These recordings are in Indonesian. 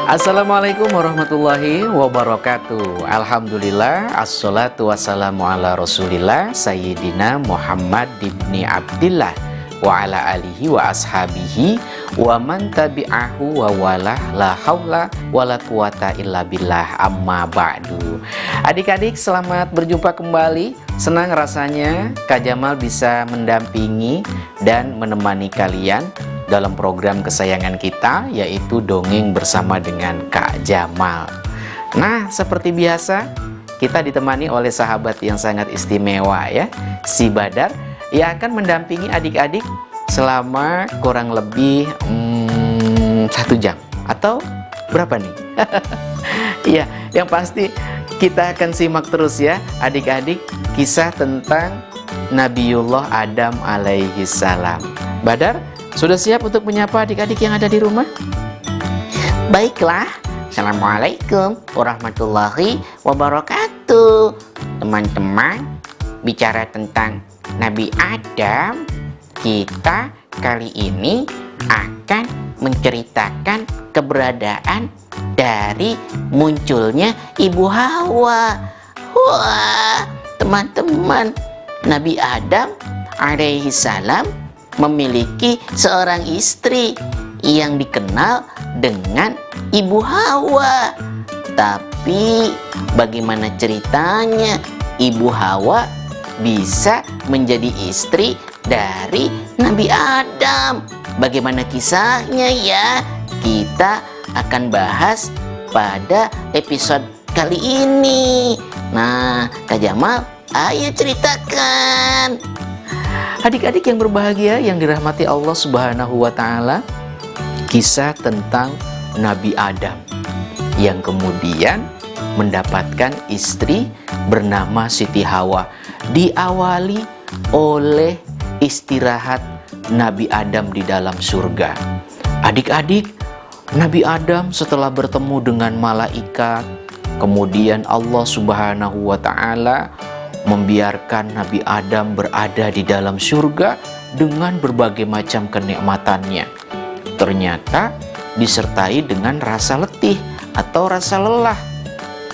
Assalamualaikum warahmatullahi wabarakatuh. Alhamdulillah, assalatu wassalamu ala rasulillah Sayyidina Muhammad ibni Abdillah wa ala alihi wa ashabihi wa man tabi'ahu wa walah, la hawla wa la quwata illa billah, amma ba'du. Adik-adik, selamat berjumpa kembali. Senang rasanya Kak Jamal bisa mendampingi dan menemani kalian dalam program kesayangan kita, yaitu Dongeng Bersama dengan Kak Jamal. Nah, seperti biasa, kita ditemani oleh sahabat yang sangat istimewa ya, si Badar, yang akan mendampingi adik-adik selama kurang lebih 1 jam. Atau berapa nih? Iya, yang pasti kita akan simak terus ya, adik-adik, kisah tentang Nabiullah Adam alaihi salam. Badar, sudah siap untuk menyapa adik-adik yang ada di rumah? Baiklah, Assalamualaikum warahmatullahi wabarakatuh. Teman-teman, bicara tentang Nabi Adam, kita kali ini akan menceritakan keberadaan dari munculnya Ibu Hawa. Wah, teman-teman, Nabi Adam alaihi salam memiliki seorang istri yang dikenal dengan Ibu Hawa. Tapi bagaimana ceritanya Ibu Hawa bisa menjadi istri dari Nabi Adam? Bagaimana kisahnya ya? Kita akan bahas pada episode kali ini. Nah, Kak Jamal, ayo ceritakan. Adik-adik yang berbahagia yang dirahmati Allah Subhanahu wa Ta'ala, kisah tentang Nabi Adam yang kemudian mendapatkan istri bernama Siti Hawa, diawali oleh istirahat Nabi Adam di dalam surga. Adik-adik, Nabi Adam setelah bertemu dengan malaikat, kemudian Allah Subhanahu wa Ta'ala membiarkan Nabi Adam berada di dalam surga dengan berbagai macam kenikmatannya. Ternyata disertai dengan rasa letih atau rasa lelah.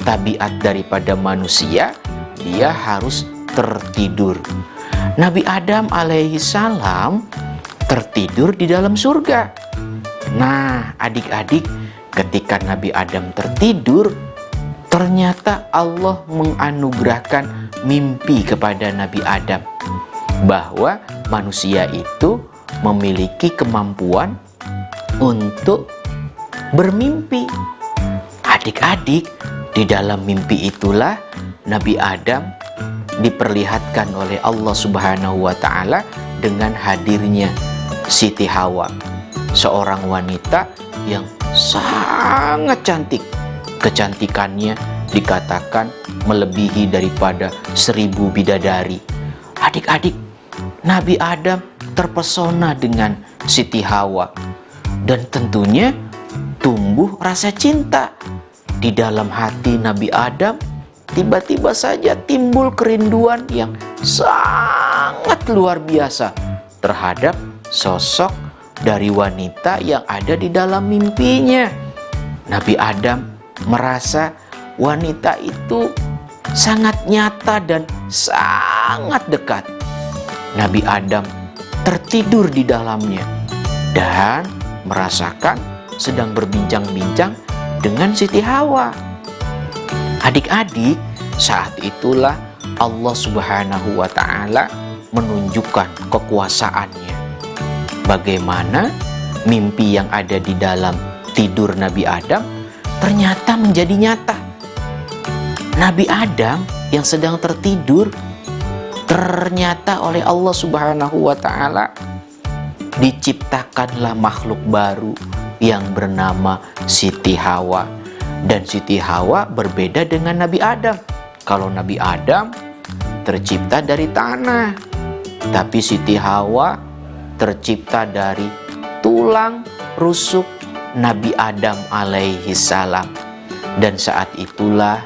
Tabiat daripada manusia, dia harus tertidur. Nabi Adam alaihi salam tertidur di dalam surga. Nah, adik-adik, ketika Nabi Adam tertidur, ternyata Allah menganugerahkan mimpi kepada Nabi Adam bahwa manusia itu memiliki kemampuan untuk bermimpi. Adik-adik, di dalam mimpi itulah Nabi Adam diperlihatkan oleh Allah Subhanahu wa Ta'ala dengan hadirnya Siti Hawa, seorang wanita yang sangat cantik. Kecantikannya dikatakan melebihi daripada 1000 bidadari. Adik-adik, Nabi Adam terpesona dengan Siti Hawa dan tentunya tumbuh rasa cinta. Di dalam hati Nabi Adam tiba-tiba saja timbul kerinduan yang sangat luar biasa terhadap sosok dari wanita yang ada di dalam mimpinya. Nabi Adam merasa wanita itu sangat nyata dan sangat dekat. Nabi Adam tertidur di dalamnya dan merasakan sedang berbincang-bincang dengan Siti Hawa. Adik-adik, saat itulah Allah Subhanahu wa Ta'ala menunjukkan kekuasaannya. Bagaimana mimpi yang ada di dalam tidur Nabi Adam ternyata menjadi nyata. Nabi Adam yang sedang tertidur ternyata oleh Allah Subhanahu wa Ta'ala diciptakanlah makhluk baru yang bernama Siti Hawa. Dan Siti Hawa berbeda dengan Nabi Adam. Kalau Nabi Adam tercipta dari tanah, tapi Siti Hawa tercipta dari tulang rusuk Nabi Adam alaihi salam. Dan saat itulah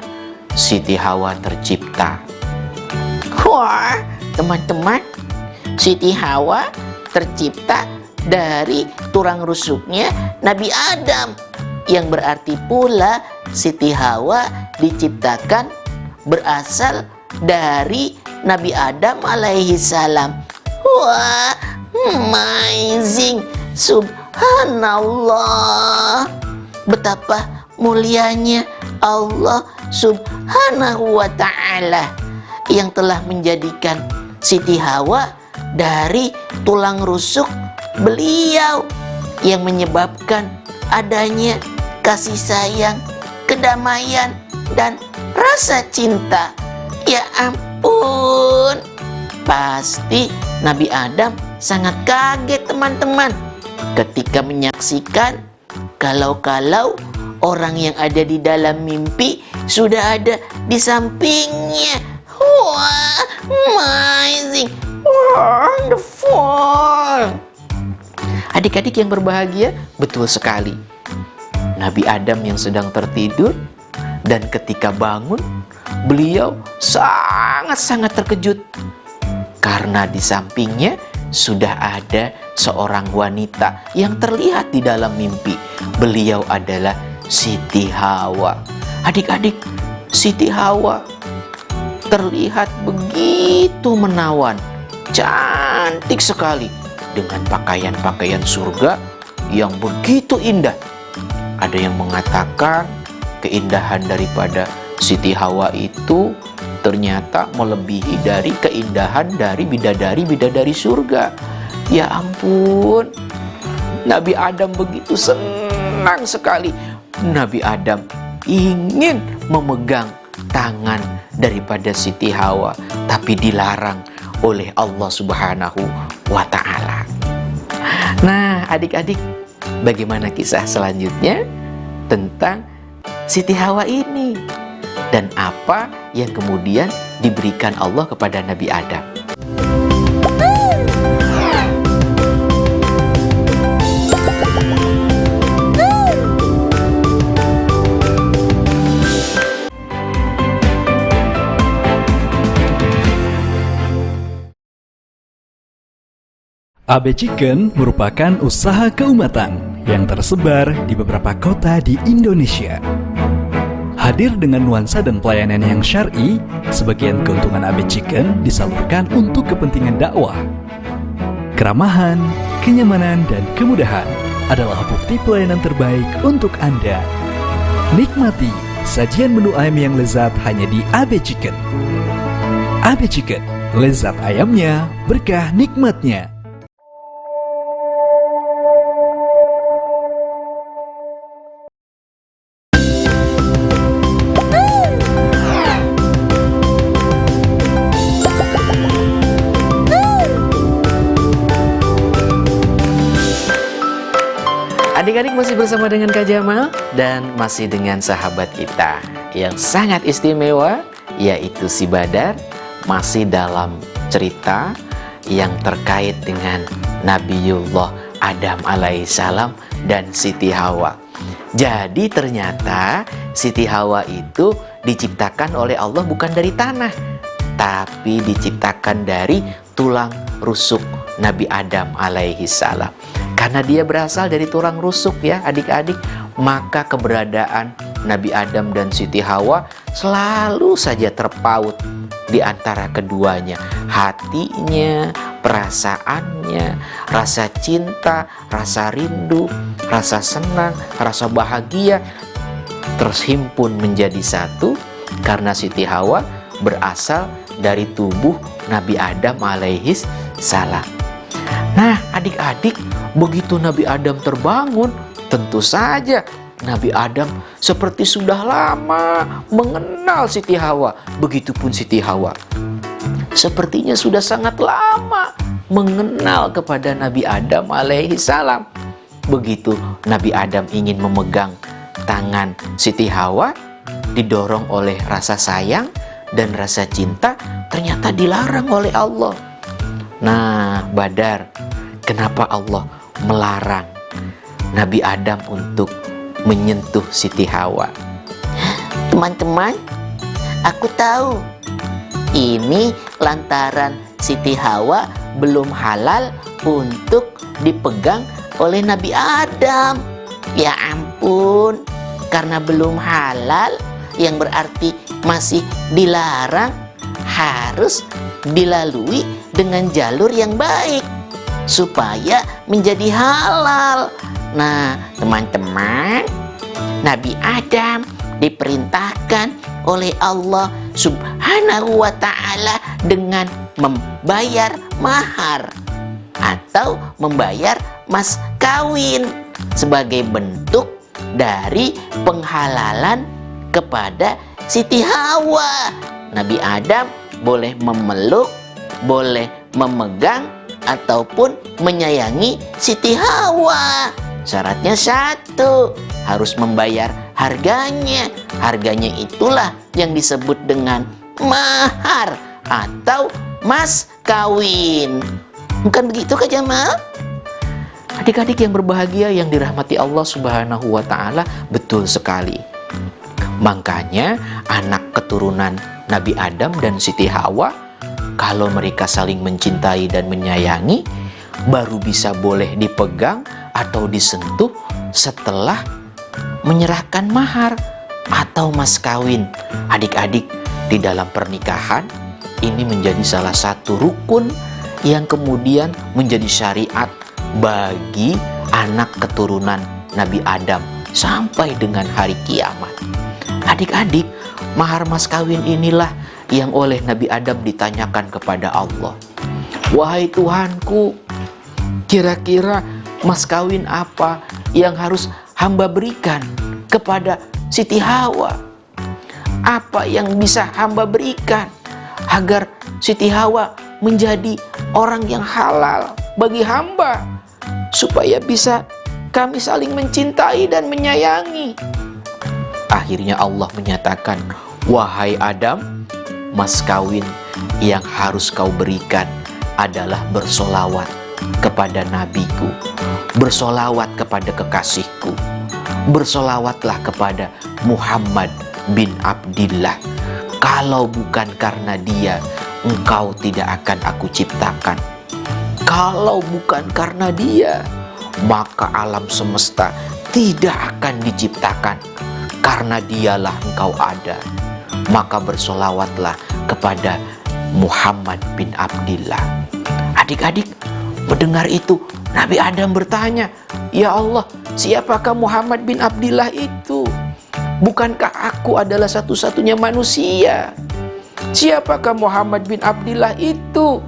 Siti Hawa tercipta. Wah, teman-teman, Siti Hawa tercipta dari tulang rusuknya Nabi Adam. yang berarti pula Siti Hawa diciptakan berasal dari Nabi Adam alaihi salam. Wah, amazing, subhanallah. Betapa mulianya Allah subhanahu wa ta'ala yang telah menjadikan Siti Hawa dari tulang rusuk beliau, yang menyebabkan adanya kasih sayang, kedamaian, dan rasa cinta. Ya ampun, pasti Nabi Adam sangat kaget teman-teman ketika menyaksikan kalau orang yang ada di dalam mimpi sudah ada di sampingnya. Wah, amazing, wonderful. Adik-adik yang berbahagia, betul sekali. Nabi Adam yang sedang tertidur, dan ketika bangun, beliau sangat-sangat terkejut karena di sampingnya sudah ada seorang wanita yang terlihat di dalam mimpi. Beliau adalah Siti Hawa. Adik-adik, Siti Hawa terlihat begitu menawan, cantik sekali, dengan pakaian-pakaian surga yang begitu indah. Ada yang mengatakan keindahan daripada Siti Hawa itu ternyata melebihi dari keindahan dari bidadari-bidadari surga. Ya ampun, Nabi Adam begitu senang sekali. Nabi Adam ingin memegang tangan daripada Siti Hawa, tapi dilarang oleh Allah Subhanahu wa ta'ala. Nah, adik-adik, bagaimana kisah selanjutnya tentang Siti Hawa ini? Dan apa yang kemudian diberikan Allah kepada Nabi Adam? AB Chicken merupakan usaha keumatan yang tersebar di beberapa kota di Indonesia. Hadir dengan nuansa dan pelayanan yang syar'i, sebagian keuntungan AB Chicken disalurkan untuk kepentingan dakwah. Keramahan, kenyamanan, dan kemudahan adalah bukti pelayanan terbaik untuk Anda. Nikmati sajian menu ayam yang lezat hanya di AB Chicken. AB Chicken, lezat ayamnya, berkah nikmatnya. Adik-adik masih bersama dengan Kak Jamal dan masih dengan sahabat kita yang sangat istimewa, yaitu si Badar, masih dalam cerita yang terkait dengan Nabiullah Adam alaihissalam dan Siti Hawa. Jadi ternyata Siti Hawa itu diciptakan oleh Allah bukan dari tanah, tapi diciptakan dari tulang rusuk Nabi Adam alaihissalam. Karena dia berasal dari tulang rusuk ya adik-adik, maka keberadaan Nabi Adam dan Siti Hawa selalu saja terpaut di antara keduanya. Hatinya, perasaannya, rasa cinta, rasa rindu, rasa senang, rasa bahagia terhimpun menjadi satu karena Siti Hawa berasal dari tubuh Nabi Adam alaihis salam. Nah adik-adik, begitu Nabi Adam terbangun, tentu saja Nabi Adam seperti sudah lama mengenal Siti Hawa. Begitupun Siti Hawa sepertinya sudah sangat lama mengenal kepada Nabi Adam alaihi salam. Begitu Nabi Adam ingin memegang tangan Siti Hawa, didorong oleh rasa sayang dan rasa cinta, ternyata dilarang oleh Allah. Nah, Badar, kenapa Allah melarang Nabi Adam untuk menyentuh Siti Hawa? Teman-teman, aku tahu ini lantaran Siti Hawa belum halal untuk dipegang oleh Nabi Adam. Ya ampun, pun karena belum halal, yang berarti masih dilarang, harus dilalui dengan jalur yang baik supaya menjadi halal. Nah, teman-teman, Nabi Adam diperintahkan oleh Allah Subhanahu wa ta'ala dengan membayar mahar atau membayar mas kawin sebagai bentuk dari penghalalan kepada Siti Hawa. Nabi Adam boleh memeluk, boleh memegang, ataupun menyayangi Siti Hawa. Syaratnya satu, harus membayar harganya. Harganya itulah yang disebut dengan mahar atau mas kawin. Bukan begitu Kak Jamal? Adik-adik yang berbahagia yang dirahmati Allah Subhanahu wa ta'ala, betul sekali. Makanya anak keturunan Nabi Adam dan Siti Hawa, kalau mereka saling mencintai dan menyayangi, baru bisa boleh dipegang atau disentuh setelah menyerahkan mahar atau mas kawin. Adik-adik, di dalam pernikahan ini menjadi salah satu rukun yang kemudian menjadi syariat bagi anak keturunan Nabi Adam sampai dengan hari kiamat. Adik-adik, mahar mas kawin inilah yang oleh Nabi Adam ditanyakan kepada Allah. Wahai Tuhanku, kira-kira mas kawin apa yang harus hamba berikan kepada Siti Hawa? Apa yang bisa hamba berikan agar Siti Hawa menjadi orang yang halal bagi hamba, supaya bisa kami saling mencintai dan menyayangi? Akhirnya Allah menyatakan, wahai Adam, mas kawin yang harus kau berikan adalah bersolawat kepada nabiku, bersolawat kepada kekasihku, bersolawatlah kepada Muhammad bin Abdillah. Kalau bukan karena dia, engkau tidak akan aku ciptakan. Kalau bukan karena dia, maka alam semesta tidak akan diciptakan. Karena dialah engkau ada, maka bersolawatlah kepada Muhammad bin Abdillah. Adik-adik mendengar itu, Nabi Adam bertanya, ya Allah, siapakah Muhammad bin Abdillah itu? Bukankah aku adalah satu-satunya manusia? Siapakah Muhammad bin Abdillah itu?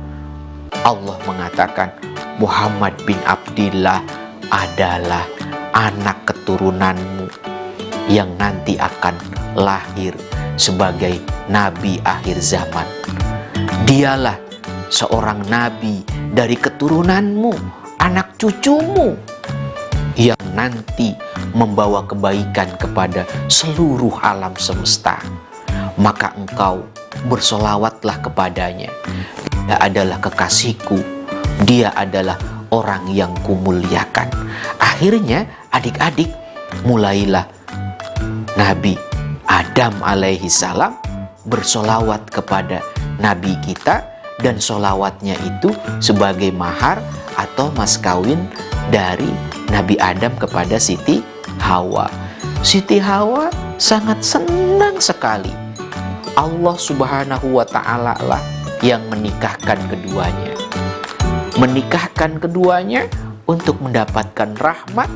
Allah mengatakan, Muhammad bin Abdillah adalah anak keturunanmu yang nanti akan lahir sebagai nabi akhir zaman. Dialah seorang nabi dari keturunanmu, anak cucumu, yang nanti membawa kebaikan kepada seluruh alam semesta. Maka engkau bersolawatlah kepadanya. Dia adalah kekasihku, dia adalah orang yang kumuliakan. Akhirnya adik-adik, mulailah Nabi Adam alaihi salam bersolawat kepada Nabi kita, dan solawatnya itu sebagai mahar atau mas kawin dari Nabi Adam kepada Siti Hawa. Siti Hawa sangat senang sekali. Allah Subhanahu wa ta'ala lah yang menikahkan keduanya. Menikahkan keduanya untuk mendapatkan rahmat,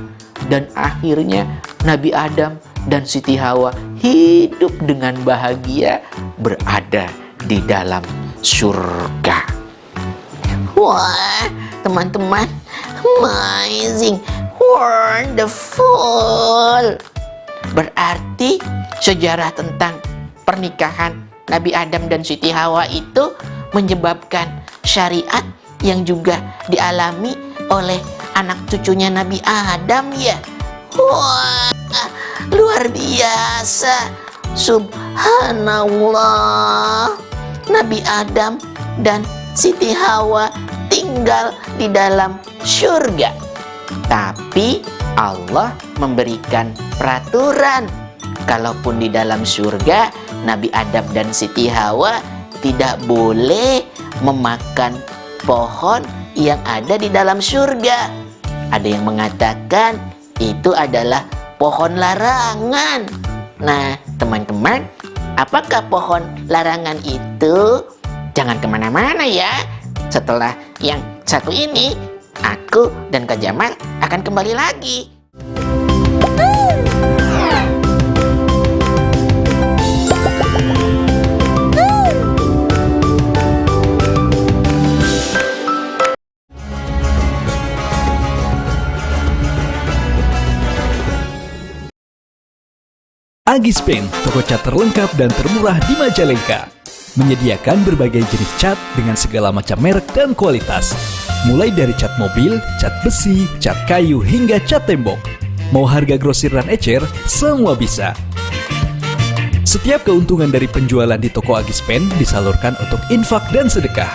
dan akhirnya Nabi Adam dan Siti Hawa hidup dengan bahagia berada di dalam surga. Wah, teman-teman, amazing, wonderful. Berarti sejarah tentang pernikahan Nabi Adam dan Siti Hawa itu menyebabkan syariat yang juga dialami oleh anak cucunya Nabi Adam ya. Wah, luar biasa. Subhanallah. Nabi Adam dan Siti Hawa tinggal di dalam surga. Tapi Allah memberikan peraturan. Kalaupun di dalam surga, Nabi Adam dan Siti Hawa tidak boleh memakan pohon yang ada di dalam surga. Ada yang mengatakan itu adalah pohon larangan. Nah, teman-teman, apakah pohon larangan itu? Jangan kemana-mana ya. Setelah yang satu ini, aku dan Kak Jamal akan kembali lagi. Agispen, toko cat terlengkap dan termurah di Majalengka. Menyediakan berbagai jenis cat dengan segala macam merek dan kualitas. Mulai dari cat mobil, cat besi, cat kayu, hingga cat tembok. Mau harga grosir dan ecer, semua bisa. Setiap keuntungan dari penjualan di toko Agispen disalurkan untuk infak dan sedekah.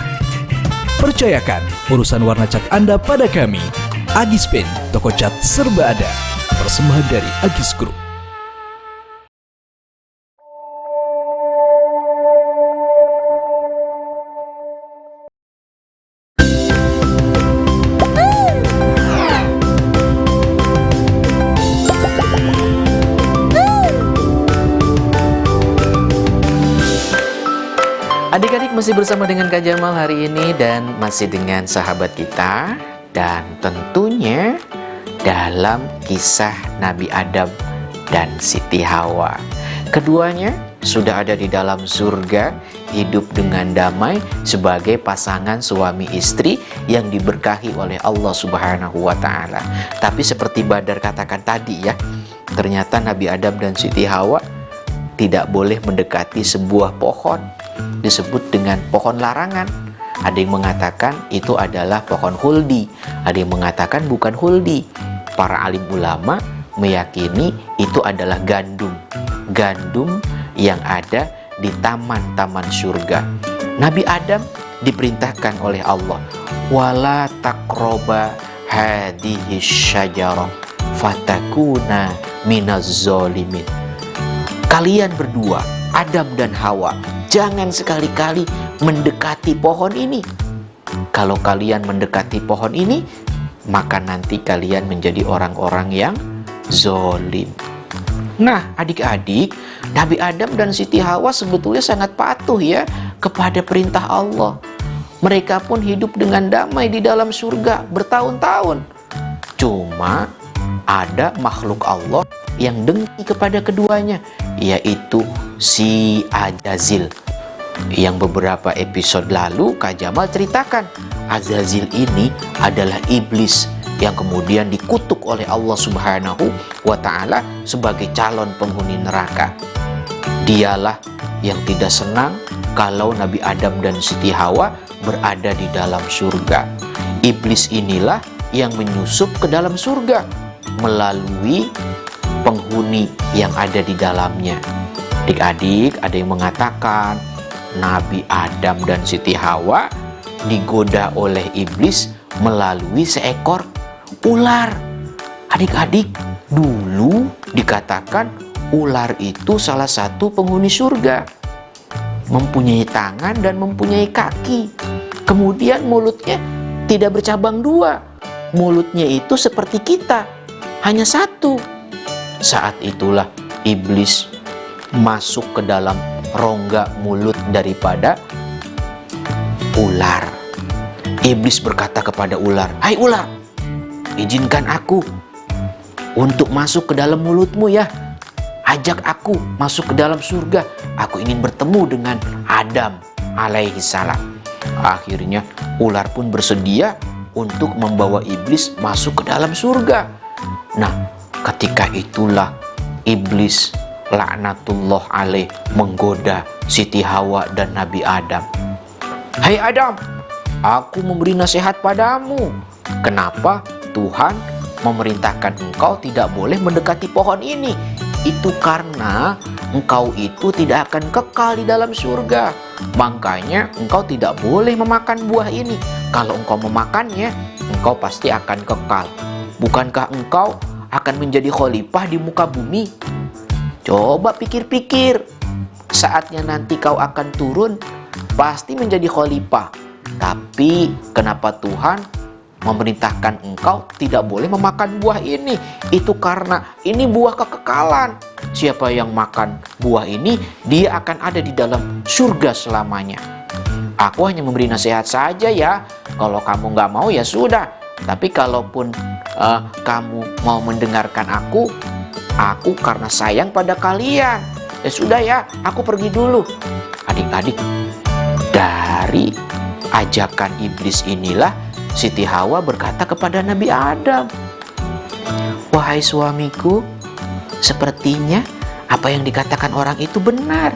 Percayakan urusan warna cat Anda pada kami. Agispen, toko cat serba ada. Persembahan dari Agis Group. Adik-adik masih bersama dengan Kak Jamal hari ini dan masih dengan sahabat kita. Dan tentunya dalam kisah Nabi Adam dan Siti Hawa. Keduanya sudah ada di dalam surga, hidup dengan damai sebagai pasangan suami istri yang diberkahi oleh Allah Subhanahu wa Ta'ala. Tapi seperti Badar katakan tadi ya, ternyata Nabi Adam dan Siti Hawa tidak boleh mendekati sebuah pohon, disebut dengan pohon larangan. Ada yang mengatakan itu adalah pohon huldi, ada yang mengatakan bukan huldi. Para alim ulama meyakini itu adalah gandum yang ada di taman-taman surga. Nabi Adam diperintahkan oleh Allah, wala taqroba hadhihi syajarah fatakuna minaz zalimin. Kalian berdua, Adam dan Hawa, jangan sekali-kali mendekati pohon ini. Kalau kalian mendekati pohon ini, maka nanti kalian menjadi orang-orang yang zolim. Nah, adik-adik, Nabi Adam dan Siti Hawa sebetulnya sangat patuh ya kepada perintah Allah. Mereka pun hidup dengan damai di dalam surga bertahun-tahun. Cuma ada makhluk Allah yang dengki kepada keduanya, yaitu si Azazil. Yang beberapa episode lalu Kak Jamal ceritakan, Azazil ini adalah iblis yang kemudian dikutuk oleh Allah Subhanahu wa Ta'ala sebagai calon penghuni neraka. Dialah yang tidak senang kalau Nabi Adam dan Siti Hawa berada di dalam surga. Iblis inilah yang menyusup ke dalam surga melalui penghuni yang ada di dalamnya. Adik-adik, ada yang mengatakan Nabi Adam dan Siti Hawa digoda oleh iblis melalui seekor ular. Adik-adik, dulu dikatakan ular itu salah satu penghuni surga, mempunyai tangan dan mempunyai kaki. Kemudian mulutnya tidak bercabang dua, mulutnya itu seperti kita, hanya satu. Saat itulah iblis masuk ke dalam rongga mulut daripada ular. Iblis berkata kepada ular, "Hai ular, izinkan aku untuk masuk ke dalam mulutmu ya. Ajak aku masuk ke dalam surga. Aku ingin bertemu dengan Adam alaihi salam." Akhirnya ular pun bersedia untuk membawa iblis masuk ke dalam surga. Nah, ketika itulah iblis laknatullah alaih menggoda Siti Hawa dan Nabi Adam. "Hai Adam, aku memberi nasihat padamu. Kenapa Tuhan memerintahkan engkau tidak boleh mendekati pohon ini? Itu karena engkau itu tidak akan kekal di dalam surga. Makanya engkau tidak boleh memakan buah ini. Kalau engkau memakannya, engkau pasti akan kekal. Bukankah engkau akan menjadi khalifah di muka bumi? Coba pikir-pikir. Saatnya nanti kau akan turun, pasti menjadi khalifah. Tapi kenapa Tuhan memerintahkan engkau tidak boleh memakan buah ini. Itu karena ini buah kekekalan. Siapa yang makan buah ini, dia akan ada di dalam surga selamanya. Aku hanya memberi nasihat saja ya. Kalau kamu nggak mau ya sudah. Tapi kalaupun kamu mau mendengarkan aku karena sayang pada kalian. Ya sudah ya, aku pergi dulu. Adik-adik, dari ajakan iblis inilah Siti Hawa berkata kepada Nabi Adam, "Wahai suamiku, sepertinya apa yang dikatakan orang itu benar.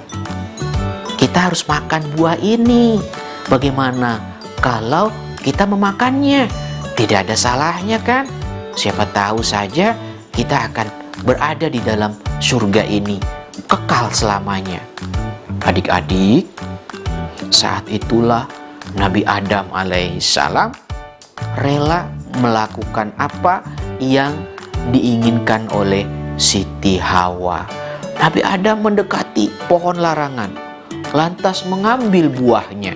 Kita harus makan buah ini. Bagaimana kalau kita memakannya? Tidak ada salahnya kan? Siapa tahu saja kita akan berada di dalam surga ini kekal selamanya." Adik-adik, saat itulah Nabi Adam alaihissalam rela melakukan apa yang diinginkan oleh Siti Hawa. Nabi Adam mendekati pohon larangan, lantas mengambil buahnya,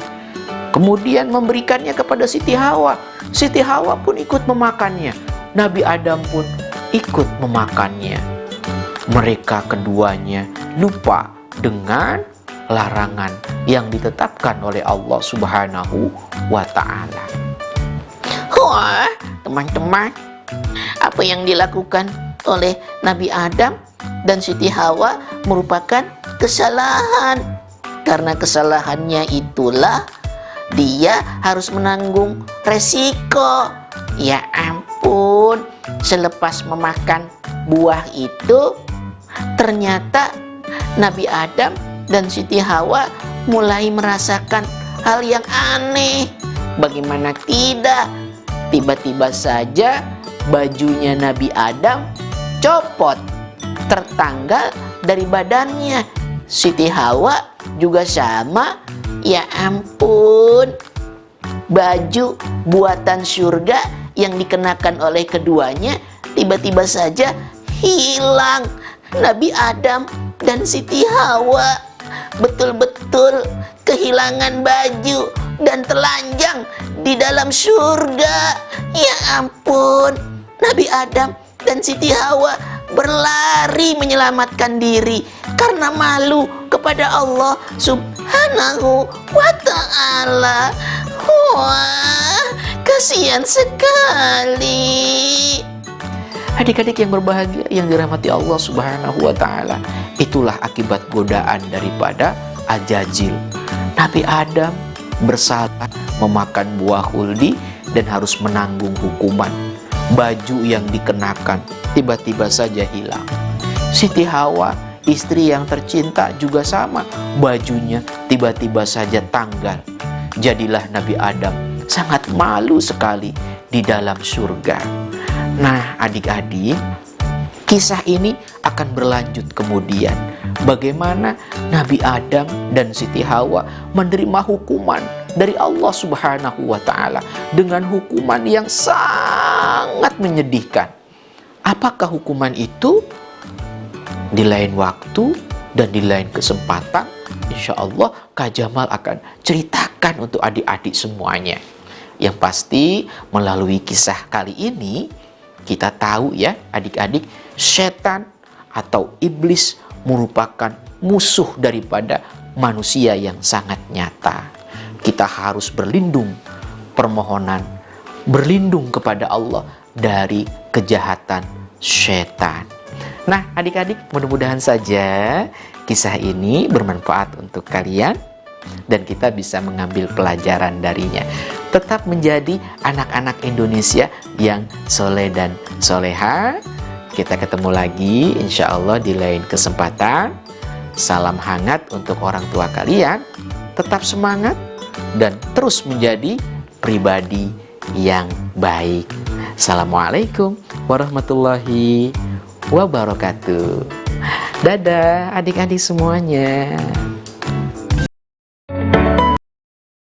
kemudian memberikannya kepada Siti Hawa. Siti Hawa pun ikut memakannya. Nabi Adam pun ikut memakannya. Mereka keduanya lupa dengan larangan yang ditetapkan oleh Allah Subhanahu wa Ta'ala. Wah, teman-teman, apa yang dilakukan oleh Nabi Adam dan Siti Hawa merupakan kesalahan. Karena kesalahannya itulah dia harus menanggung resiko. Ya ampun, selepas memakan buah itu, ternyata Nabi Adam dan Siti Hawa mulai merasakan hal yang aneh. Bagaimana tidak? Tiba-tiba saja bajunya Nabi Adam copot, tertanggal dari badannya. Siti Hawa juga sama. Ya ampun, baju buatan surga yang dikenakan oleh keduanya tiba-tiba saja hilang. Nabi Adam dan Siti Hawa betul-betul kehilangan baju dan telanjang di dalam surga. Ya ampun, Nabi Adam dan Siti Hawa berlari menyelamatkan diri karena malu kepada Allah Subhanahu wa Ta'ala. Wah, kasihan sekali. Adik-adik yang berbahagia yang dirahmati Allah Subhanahu wa Ta'ala, itulah akibat godaan daripada Ajajil. Nabi Adam bersalah memakan buah khuldi dan harus menanggung hukuman. Baju yang dikenakan tiba-tiba saja hilang. Siti Hawa, istri yang tercinta, juga sama. Bajunya tiba-tiba saja tanggal. Jadilah Nabi Adam sangat malu sekali di dalam surga. Nah, adik-adik, kisah ini akan berlanjut kemudian. Bagaimana Nabi Adam dan Siti Hawa menerima hukuman dari Allah Subhanahu wa Ta'ala dengan hukuman yang sangat menyedihkan. Apakah hukuman itu? Di lain waktu dan di lain kesempatan, insya Allah Kak Jamal akan ceritakan untuk adik-adik semuanya. Yang pasti melalui kisah kali ini kita tahu ya adik-adik, setan atau iblis merupakan musuh daripada manusia yang sangat nyata. Kita harus berlindung kepada Allah dari kejahatan setan. Nah adik-adik, mudah-mudahan saja kisah ini bermanfaat untuk kalian dan kita bisa mengambil pelajaran darinya. Tetap menjadi anak-anak Indonesia yang soleh dan soleha. Kita ketemu lagi insya Allah di lain kesempatan. Salam hangat untuk orang tua kalian. Tetap semangat dan terus menjadi pribadi yang baik. Assalamualaikum warahmatullahi wabarakatuh. Dadah adik-adik semuanya.